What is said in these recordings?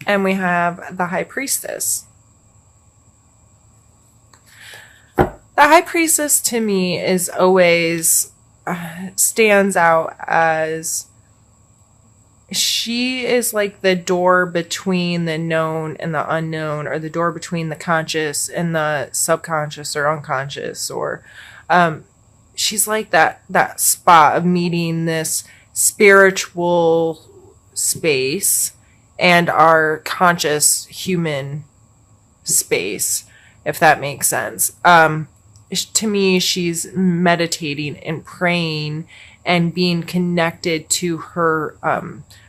And we have the High Priestess. The High Priestess to me is always stands out as she is like the door between the known and the unknown, or the door between the conscious and the subconscious or unconscious, or she's like that spot of meeting this spiritual space and our conscious human space, if that makes sense. To me, she's meditating and praying and being connected to her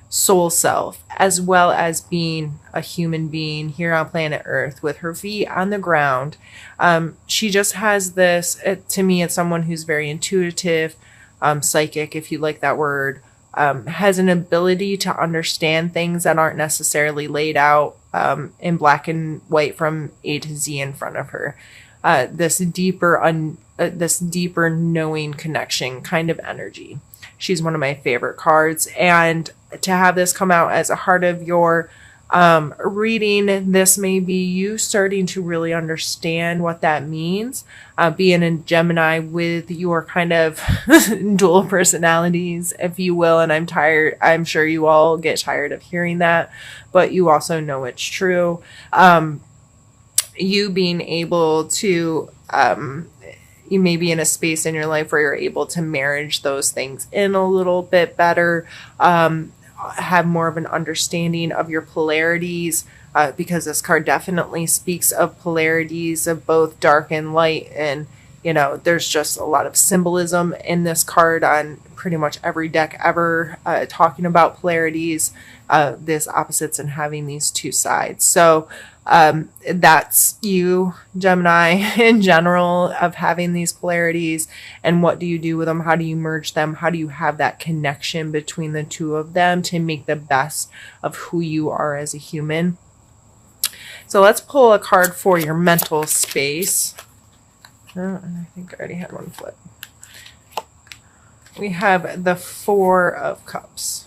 soul self, as well as being a human being here on planet Earth with her feet on the ground. She just has this, to me, it's someone who's very intuitive, psychic, if you like that word, has an ability to understand things that aren't necessarily laid out in black and white from A to Z in front of her. This deeper knowing connection kind of energy. She's one of my favorite cards, and to have this come out as a heart of your reading, this may be you starting to really understand what that means, being a Gemini with your kind of dual personalities, if you will. And I'm sure you all get tired of hearing that, but you also know it's true. You being able to, you may be in a space in your life where you're able to marriage those things in a little bit better, have more of an understanding of your polarities, because this card definitely speaks of polarities of both dark and light. And, you know, there's just a lot of symbolism in this card on pretty much every deck ever, talking about polarities, this opposites, and having these two sides. So that's you, Gemini, in general, of having these polarities. And what do you do with them? How do you merge them? How do you have that connection between the two of them to make the best of who you are as a human? So let's pull a card for your mental space. I think I already had one flip. We have the Four of Cups.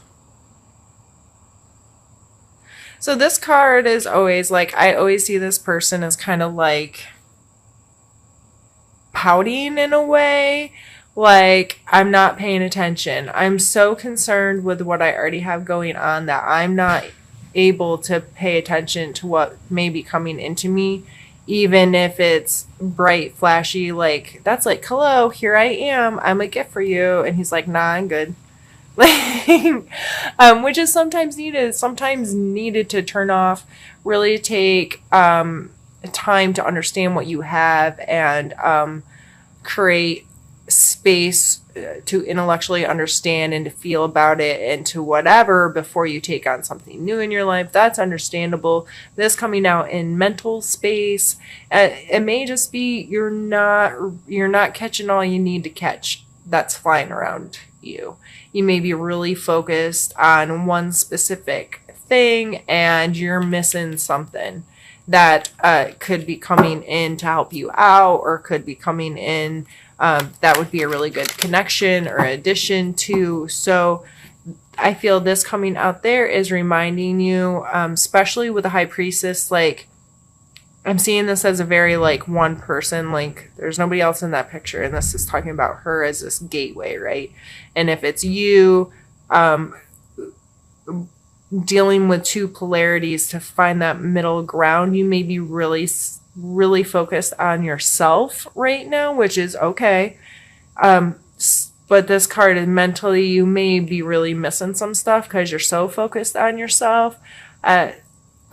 So this card is always like, I always see this person as kind of like pouting in a way, like I'm not paying attention. I'm so concerned with what I already have going on that I'm not able to pay attention to what may be coming into me, even if it's bright, flashy, like that's like, hello, here I am, I'm a gift for you. And he's like, nah, I'm good. Which is sometimes needed to turn off, really take time to understand what you have, and create space to intellectually understand and to feel about it and to whatever before you take on something new in your life. That's understandable. This coming out in mental space, it may just be you're not catching all you need to catch that's flying around you. You may be really focused on one specific thing and you're missing something that could be coming in to help you out, or could be coming in that would be a really good connection or addition to. So I feel this coming out there is reminding you, especially with the High Priestess, like I'm seeing this as a very like one person, like there's nobody else in that picture, and this is talking about her as this gateway, right? And if it's you dealing with two polarities to find that middle ground, you may be really focused on yourself right now, which is okay. But this card is mentally, you may be really missing some stuff because you're so focused on yourself.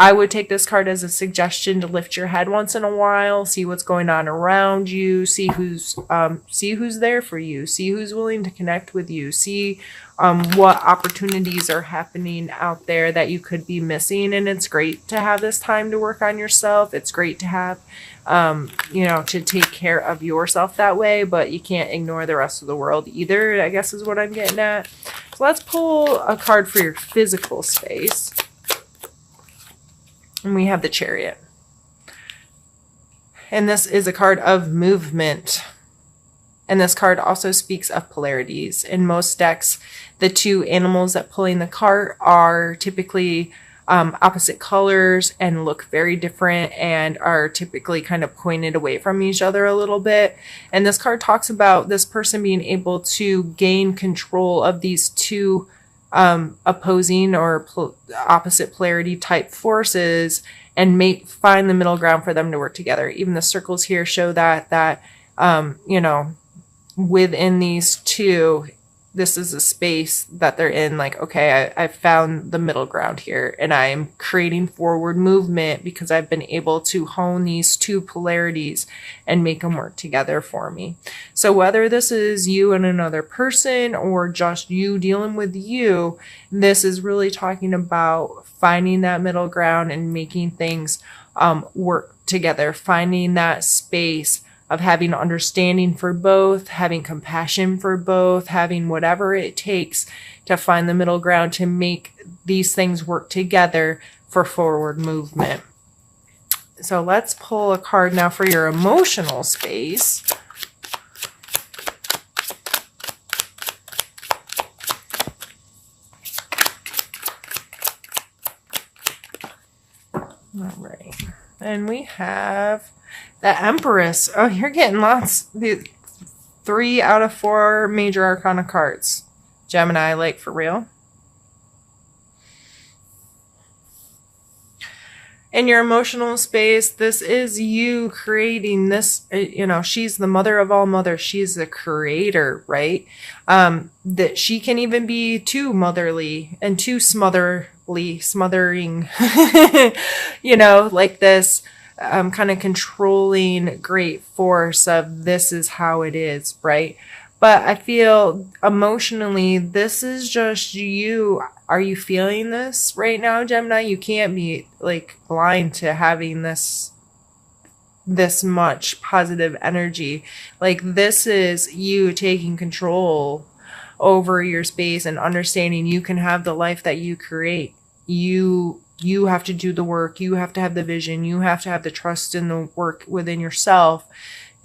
I would take this card as a suggestion to lift your head once in a while, see what's going on around you, see who's there for you, see who's willing to connect with you, see what opportunities are happening out there that you could be missing. And it's great to have this time to work on yourself. It's great to have, to take care of yourself that way, but you can't ignore the rest of the world either, I guess is what I'm getting at. So let's pull a card for your physical space. And we have the Chariot. And this is a card of movement. And this card also speaks of polarities. In most decks, the two animals that pulling the cart are typically opposite colors and look very different and are typically kind of pointed away from each other a little bit. And this card talks about this person being able to gain control of these two opposing or opposite polarity type forces and find the middle ground for them to work together. Even the circles here show that you know, within these two, this is a space that they're in. Like, okay, I found the middle ground here, and I'm creating forward movement because I've been able to hone these two polarities and make them work together for me. So whether this is you and another person or just you dealing with you, this is really talking about finding that middle ground and making things work together, finding that space of having understanding for both, having compassion for both, having whatever it takes to find the middle ground to make these things work together for forward movement. So let's pull a card now for your emotional space. All right. And we have the Empress. Oh, you're getting lots. The 3 out of 4 major arcana cards. Gemini, like, for real. In your emotional space, this is you creating this, you know, she's the mother of all mothers. She's the creator, right? That she can even be too motherly and too smothering, you know, like this kind of controlling great force of this is how it is, right? But I feel emotionally, this is just you. Are you feeling this right now, Gemini? You can't be like blind to having this much positive energy. Like, this is you taking control over your space and understanding you can have the life that you create. You have to do the work. You have to have the vision. You have to have the trust in the work within yourself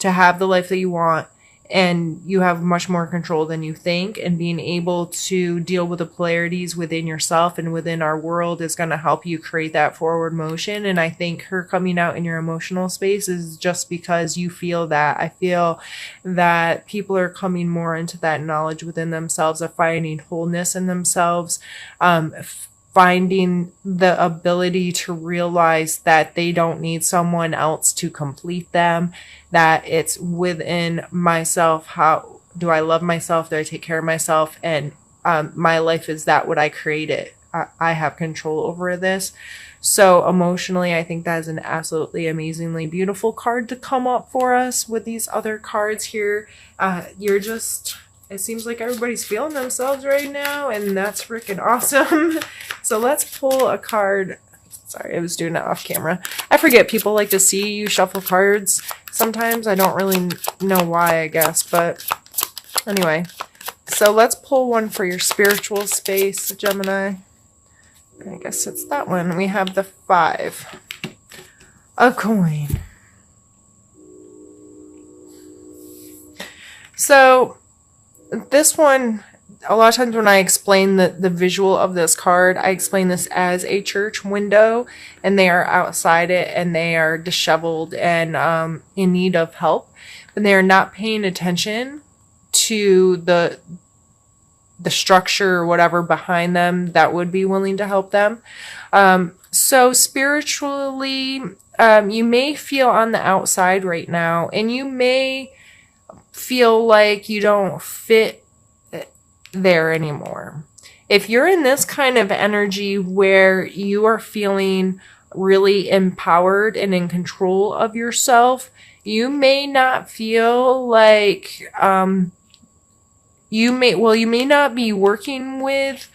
to have the life that you want. And you have much more control than you think. And being able to deal with the polarities within yourself and within our world is going to help you create that forward motion. And I think her coming out in your emotional space is just because you feel that. I feel that people are coming more into that knowledge within themselves of finding wholeness in themselves, finding the ability to realize that they don't need someone else to complete them, that it's within myself. How do I love myself? Do I take care of myself? And my life is that what I created. I have control over this. So emotionally, I think that is an absolutely amazingly beautiful card to come up for us with these other cards here. It seems like everybody's feeling themselves right now, and that's freaking awesome. So let's pull a card. Sorry, I was doing it off camera. I forget people like to see you shuffle cards sometimes. I don't really know why, I guess. But anyway, so let's pull one for your spiritual space, Gemini. I guess it's that one. We have the 5 of coin. So this one, a lot of times when I explain the visual of this card, I explain this as a church window, and they are outside it, and they are disheveled and in need of help, but they are not paying attention to the structure or whatever behind them that would be willing to help them. So spiritually, you may feel on the outside right now, and you may feel like you don't fit there anymore. If you're in this kind of energy where you are feeling really empowered and in control of yourself, you may not feel like you may not be working with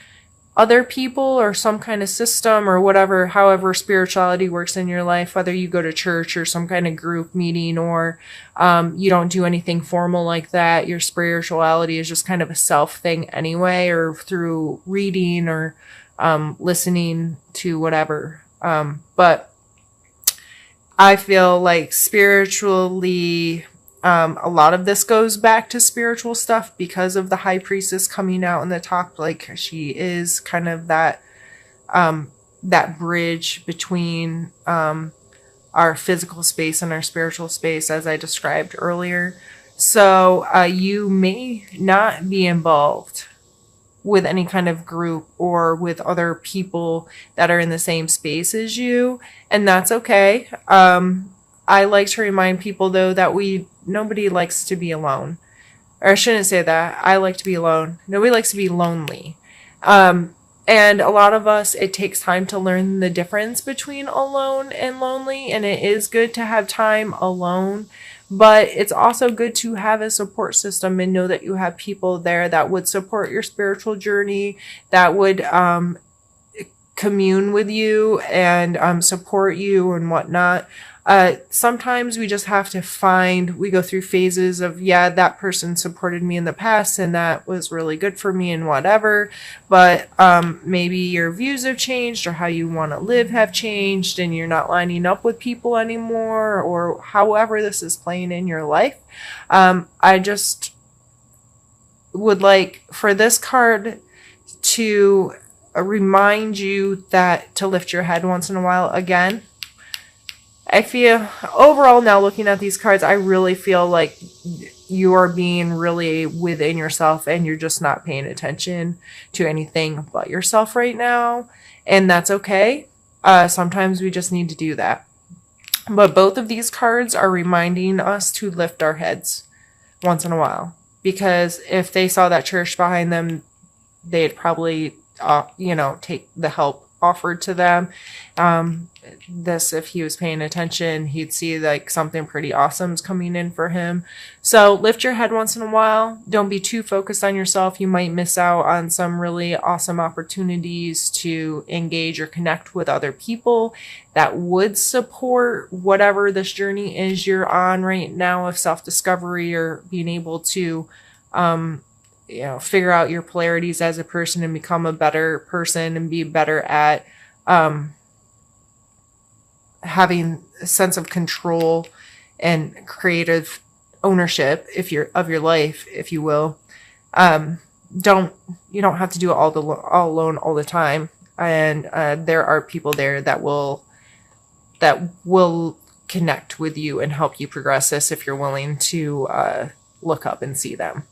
other people or some kind of system or whatever, however spirituality works in your life, whether you go to church or some kind of group meeting or you don't do anything formal like that. Your spirituality is just kind of a self thing anyway, or through reading or listening to whatever. But I feel like spiritually, a lot of this goes back to spiritual stuff because of the High Priestess coming out in the top. Like, she is kind of that that bridge between our physical space and our spiritual space, as I described earlier. So you may not be involved with any kind of group or with other people that are in the same space as you, and that's okay. I like to remind people though that nobody likes to be alone. Or I shouldn't say that. I like to be alone. Nobody likes to be lonely. And a lot of us, it takes time to learn the difference between alone and lonely. And it is good to have time alone, but it's also good to have a support system and know that you have people there that would support your spiritual journey, that would commune with you and support you and whatnot. Sometimes we just have to we go through phases of, yeah, that person supported me in the past and that was really good for me and whatever. But maybe your views have changed or how you want to live have changed and you're not lining up with people anymore, or however this is playing in your life. I just would like for this card to remind you that to lift your head once in a while again. I feel overall now looking at these cards, I really feel like you are being really within yourself and you're just not paying attention to anything but yourself right now. And that's okay. Sometimes we just need to do that. But both of these cards are reminding us to lift our heads once in a while. Because if they saw that church behind them, they'd probably, take the help offered to them. If he was paying attention, he'd see like something pretty awesome's coming in for him. So lift your head once in a while. Don't be too focused on yourself. You might miss out on some really awesome opportunities to engage or connect with other people that would support whatever this journey is you're on right now of self-discovery, or being able to figure out your polarities as a person and become a better person and be better at having a sense of control and creative ownership of your life, if you will. You don't have to do it all alone all the time. And there are people there that will connect with you and help you progress this if you're willing to look up and see them.